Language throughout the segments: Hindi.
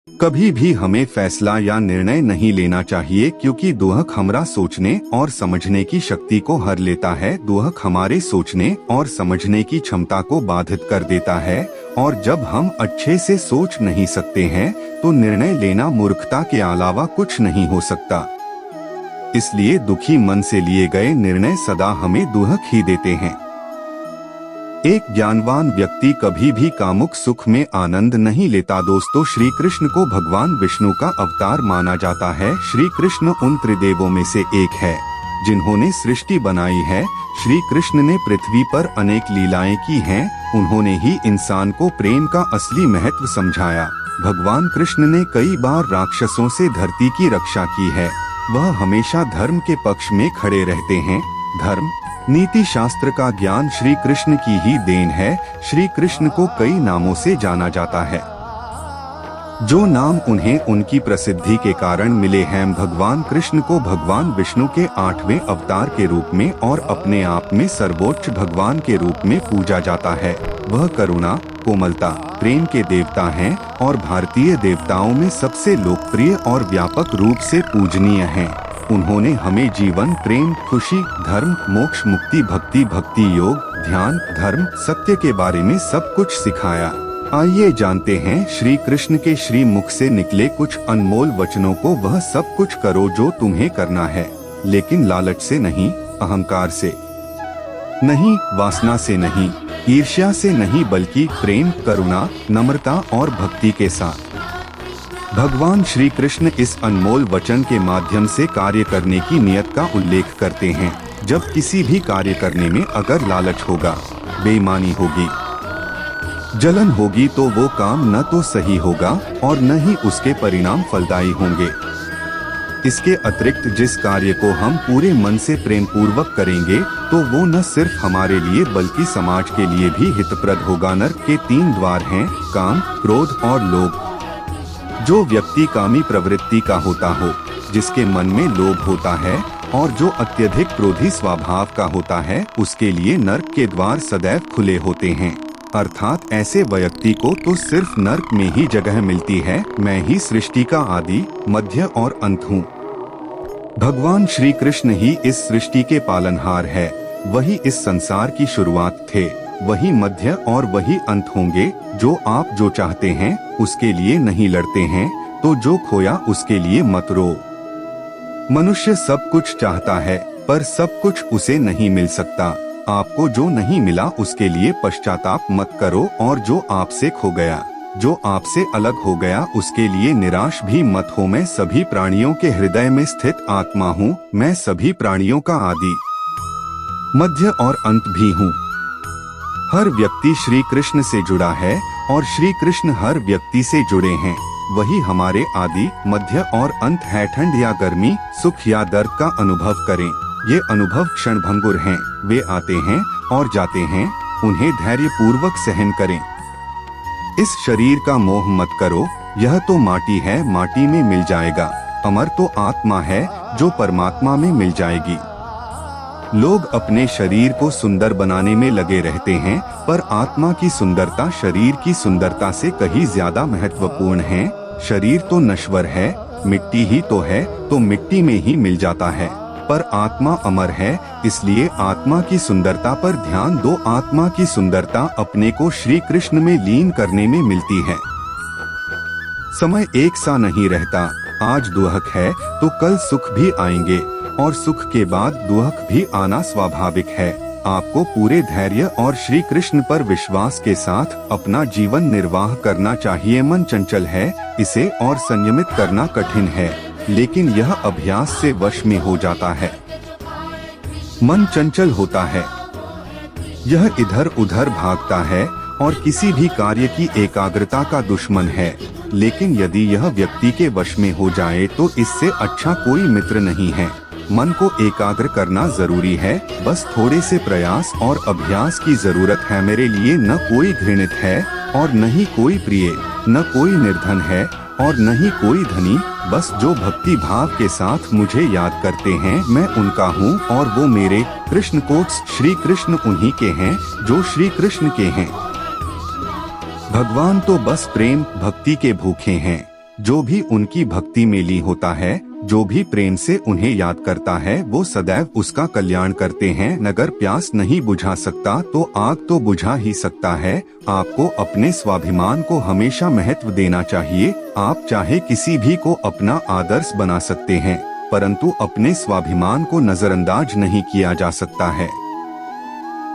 कभी भी हमें फैसला या निर्णय नहीं लेना चाहिए, क्योंकि दुहक हमारा सोचने और समझने की शक्ति को हर लेता है। दुहक हमारे सोचने और समझने की क्षमता को बाधित कर देता है, और जब हम अच्छे से सोच नहीं सकते हैं तो निर्णय लेना मूर्खता के अलावा कुछ नहीं हो सकता। इसलिए दुखी मन से लिए गए निर्णय सदा हमें दुहक ही देते हैं। एक ज्ञानवान व्यक्ति कभी भी कामुक सुख में आनंद नहीं लेता। दोस्तों, श्री कृष्ण को भगवान विष्णु का अवतार माना जाता है। श्री कृष्ण उन त्रिदेवों में से एक है जिन्होंने सृष्टि बनाई है। श्री कृष्ण ने पृथ्वी पर अनेक लीलाएं की हैं। उन्होंने ही इंसान को प्रेम का असली महत्व समझाया। भगवान कृष्ण ने कई बार राक्षसों से धरती की रक्षा की है। वह हमेशा धर्म के पक्ष में खड़े रहते हैं। धर्म नीति शास्त्र का ज्ञान श्री कृष्ण की ही देन है। श्री कृष्ण को कई नामों से जाना जाता है, जो नाम उन्हें उनकी प्रसिद्धि के कारण मिले हैं। भगवान कृष्ण को भगवान विष्णु के 8वें अवतार के रूप में और अपने आप में सर्वोच्च भगवान के रूप में पूजा जाता है। वह करुणा, कोमलता, प्रेम के देवता हैं और भारतीय देवताओं में सबसे लोकप्रिय और व्यापक रूप से पूजनीय हैं। उन्होंने हमें जीवन, प्रेम, खुशी, धर्म, मोक्ष, मुक्ति, भक्ति, भक्ति योग, ध्यान, धर्म, सत्य के बारे में सब कुछ सिखाया। आइए जानते हैं श्री कृष्ण के श्री मुख से निकले कुछ अनमोल वचनों को। वह सब कुछ करो जो तुम्हें करना है, लेकिन लालच से नहीं, अहंकार से नहीं, वासना से नहीं, ईर्ष्या से नहीं, बल्कि प्रेम, करुणा, नम्रता और भक्ति के साथ। भगवान श्री कृष्ण इस अनमोल वचन के माध्यम से कार्य करने की नियत का उल्लेख करते हैं। जब किसी भी कार्य करने में अगर लालच होगा, बेईमानी होगी, जलन होगी, तो वो काम न तो सही होगा और न ही उसके परिणाम फलदायी होंगे। इसके अतिरिक्त जिस कार्य को हम पूरे मन से प्रेम पूर्वक करेंगे तो वो न सिर्फ हमारे लिए बल्कि समाज के लिए भी हितप्रद होगा। नरक के 3 द्वार हैं, काम, क्रोध और लोभ। जो व्यक्ति कामी प्रवृत्ति का होता हो, जिसके मन में लोभ होता है और जो अत्यधिक क्रोधी स्वभाव का होता है, उसके लिए नरक के द्वार सदैव खुले होते हैं। अर्थात ऐसे व्यक्ति को तो सिर्फ नरक में ही जगह मिलती है। मैं ही सृष्टि का आदि, मध्य और अंत हूँ। भगवान श्री कृष्ण ही इस सृष्टि के पालनहार है। वही इस संसार की शुरुआत थे, वही मध्य और वही अंत होंगे। जो चाहते हैं उसके लिए नहीं लड़ते हैं, तो जो खोया उसके लिए मत रो। मनुष्य सब कुछ चाहता है, पर सब कुछ उसे नहीं मिल सकता। आपको जो नहीं मिला उसके लिए पश्चाताप मत करो, और जो आपसे खो गया, जो आपसे अलग हो गया, उसके लिए निराश भी मत हो। मैं सभी प्राणियों के हृदय में स्थित आत्मा हूँ। मैं सभी प्राणियों का आदि, मध्य और अंत भी हूँ। हर व्यक्ति श्री कृष्ण से जुड़ा है और श्री कृष्ण हर व्यक्ति से जुड़े हैं। वही हमारे आदि, मध्य और अंत है। ठंड या गर्मी, सुख या दर्द का अनुभव करें। ये अनुभव क्षणभंगुर हैं। वे आते हैं और जाते हैं। उन्हें धैर्य पूर्वक सहन करें। इस शरीर का मोह मत करो। यह तो माटी है, माटी में मिल जाएगा। अमर तो आत्मा है, जो परमात्मा में मिल जाएगी। लोग अपने शरीर को सुंदर बनाने में लगे रहते हैं, पर आत्मा की सुंदरता शरीर की सुंदरता से कहीं ज्यादा महत्वपूर्ण है। शरीर तो नश्वर है, मिट्टी ही तो है, तो मिट्टी में ही मिल जाता है, पर आत्मा अमर है। इसलिए आत्मा की सुंदरता पर ध्यान दो। आत्मा की सुंदरता अपने को श्री कृष्ण में लीन करने में मिलती है। समय एक सा नहीं रहता। आज दुहक है तो कल सुख भी आएंगे, और सुख के बाद दुहक भी आना स्वाभाविक है। आपको पूरे धैर्य और श्री कृष्ण पर विश्वास के साथ अपना जीवन निर्वाह करना चाहिए। मन चंचल है, इसे और संयमित करना कठिन है, लेकिन यह अभ्यास से वश में हो जाता है। मन चंचल होता है, यह इधर उधर भागता है और किसी भी कार्य की एकाग्रता का दुश्मन है। लेकिन यदि यह व्यक्ति के वश में हो जाए तो इससे अच्छा कोई मित्र नहीं है। मन को एकाग्र करना जरूरी है, बस थोड़े से प्रयास और अभ्यास की जरूरत है। मेरे लिए न कोई घृणित है और न ही कोई प्रिय, न कोई निर्धन है और न ही कोई धनी। बस जो भक्ति भाव के साथ मुझे याद करते हैं, मैं उनका हूँ और वो मेरे। कृष्ण कोट्स, श्री कृष्ण उन्हीं के हैं जो श्री कृष्ण के हैं। भगवान तो बस प्रेम भक्ति के भूखे हैं। जो भी उनकी भक्ति में लीन होता है, जो भी प्रेम से उन्हें याद करता है, वो सदैव उसका कल्याण करते हैं। अगर प्यास नहीं बुझा सकता तो आग तो बुझा ही सकता है। आपको अपने स्वाभिमान को हमेशा महत्व देना चाहिए। आप चाहे किसी भी को अपना आदर्श बना सकते हैं, परंतु अपने स्वाभिमान को नजरअंदाज नहीं किया जा सकता है।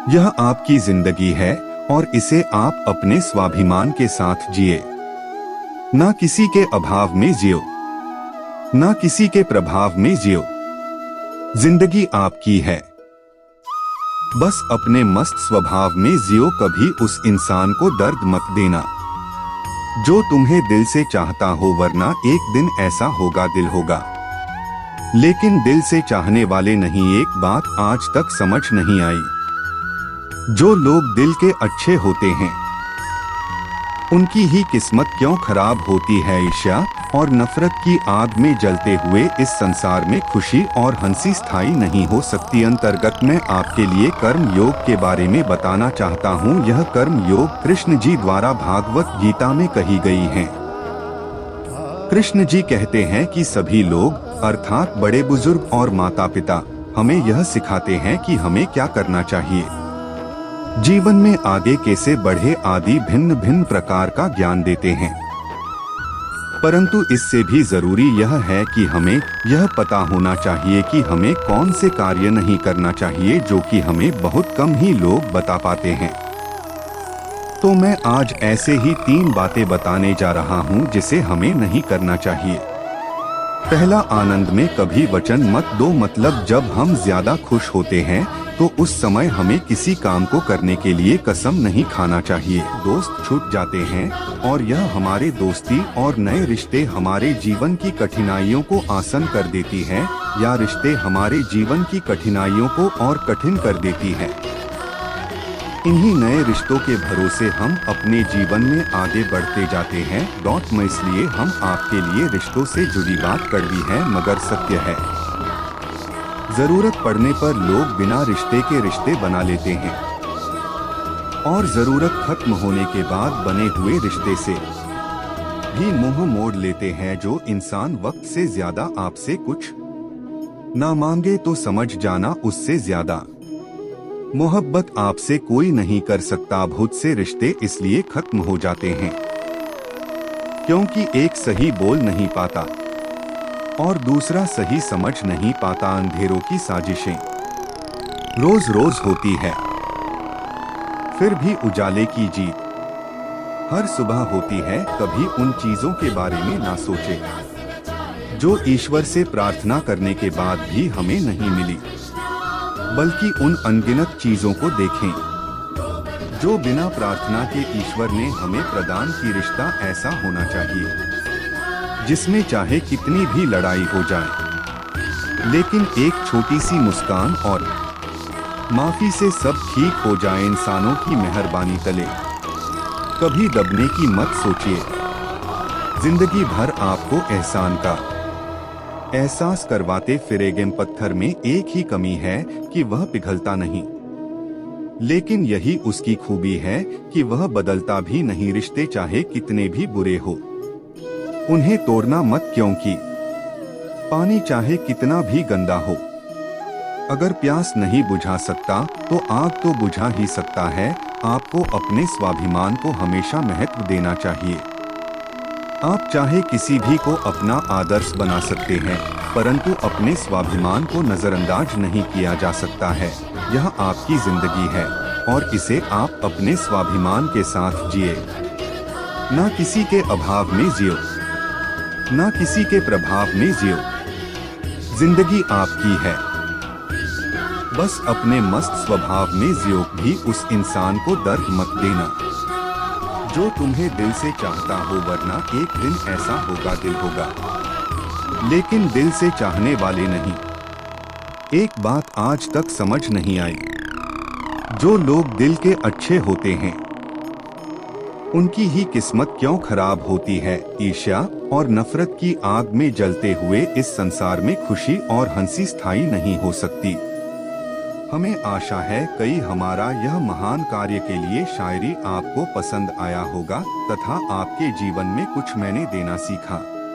यह आपकी जिंदगी है और इसे आप अपने स्वाभिमान के साथ जिए। ना किसी के अभाव में जियो, ना किसी के प्रभाव में जियो। जिंदगी आपकी है, बस अपने मस्त स्वभाव में जियो। कभी उस इंसान को दर्द मत देना जो तुम्हें दिल से चाहता हो, वरना एक दिन ऐसा होगा दिल होगा लेकिन दिल से चाहने वाले नहीं। एक बात आज तक समझ नहीं आई, जो लोग दिल के अच्छे होते हैं उनकी ही किस्मत क्यों खराब होती है। ईर्ष्या और नफरत की आग में जलते हुए इस संसार में खुशी और हंसी स्थायी नहीं हो सकती। अंतर्गत मैं आपके लिए कर्म योग के बारे में बताना चाहता हूँ। यह कर्म योग कृष्ण जी द्वारा भागवत गीता में कही गई है। कृष्ण जी कहते हैं कि सभी लोग अर्थात बड़े बुजुर्ग और माता पिता हमें यह सिखाते हैं कि हमें क्या करना चाहिए, जीवन में आगे कैसे बढ़े आदि भिन्न भिन्न प्रकार का ज्ञान देते हैं। परंतु इससे भी जरूरी यह है कि हमें यह पता होना चाहिए कि हमें कौन से कार्य नहीं करना चाहिए, जो कि हमें बहुत कम ही लोग बता पाते हैं। तो मैं आज ऐसे ही 3 बातें बताने जा रहा हूं जिसे हमें नहीं करना चाहिए। पहला, आनंद में कभी वचन मत दो। मतलब जब हम ज्यादा खुश होते हैं तो उस समय हमें किसी काम को करने के लिए कसम नहीं खाना चाहिए। दोस्त छूट जाते हैं और यह हमारे दोस्ती और नए रिश्ते हमारे जीवन की कठिनाइयों को आसान कर देती है, या रिश्ते हमारे जीवन की कठिनाइयों को और कठिन कर देती है। इन्हीं नए रिश्तों के भरोसे हम अपने जीवन में आगे बढ़ते जाते हैं। में इसलिए हम आपके लिए रिश्तों से जुड़ी बात कड़वी है मगर सत्य है। जरूरत पड़ने पर लोग बिना रिश्ते के रिश्ते बना लेते हैं और जरूरत खत्म होने के बाद बने हुए रिश्ते से भी मुंह मोड़ लेते हैं। जो इंसान वक्त से ज्यादा आपसे कुछ ना मांगे तो समझ जाना उससे ज्यादा मोहब्बत आपसे कोई नहीं कर सकता। बहुत से रिश्ते इसलिए खत्म हो जाते हैं क्योंकि एक सही बोल नहीं पाता और दूसरा सही समझ नहीं पाता। अंधेरों की साजिशें रोज रोज होती है, फिर भी उजाले की जीत हर सुबह होती है। कभी उन चीजों के बारे में ना सोचे जो ईश्वर से प्रार्थना करने के बाद भी हमें नहीं मिली, बल्कि उन अनगिनत चीजों को देखें जो बिना प्रार्थना के ईश्वर ने हमें प्रदान की। रिश्ता ऐसा होना चाहिए जिसमें चाहे कितनी भी लड़ाई हो जाए, लेकिन एक छोटी सी मुस्कान और माफी से सब ठीक हो जाए। इंसानों की मेहरबानी तले कभी दबने की मत सोचिए। जिंदगी भर आपको एहसान का एहसास करवाते फिरेगे। पत्थर में एक ही कमी है कि वह पिघलता नहीं, लेकिन यही उसकी खूबी है कि वह बदलता भी नहीं। रिश्ते चाहे कितने भी बुरे हो उन्हें तोड़ना मत, क्योंकि पानी चाहे कितना भी गंदा हो, अगर प्यास नहीं बुझा सकता तो आग तो बुझा ही सकता है। आपको अपने स्वाभिमान को हमेशा महत्व देना चाहिए। आप चाहे किसी भी को अपना आदर्श बना सकते हैं, परंतु अपने स्वाभिमान को नजरअंदाज नहीं किया जा सकता है। यह आपकी जिंदगी है और इसे आप अपने स्वाभिमान के साथ जिए। ना किसी के अभाव में जियो, ना किसी के प्रभाव में जियो। जिंदगी आपकी है, बस अपने मस्त स्वभाव में जियो। भी उस इंसान को दर्द मत देना जो तुम्हें दिल से चाहता हो, वरना एक दिन ऐसा होगा दिल होगा लेकिन दिल से चाहने वाले नहीं। एक बात आज तक समझ नहीं आई, जो लोग दिल के अच्छे होते हैं उनकी ही किस्मत क्यों खराब होती है। ईर्ष्या और नफरत की आग में जलते हुए इस संसार में खुशी और हंसी स्थायी नहीं हो सकती। हमें आशा है कई हमारा यह महान कार्य के लिए शायरी आपको पसंद आया होगा तथा आपके जीवन में कुछ मैंने देना सीखा।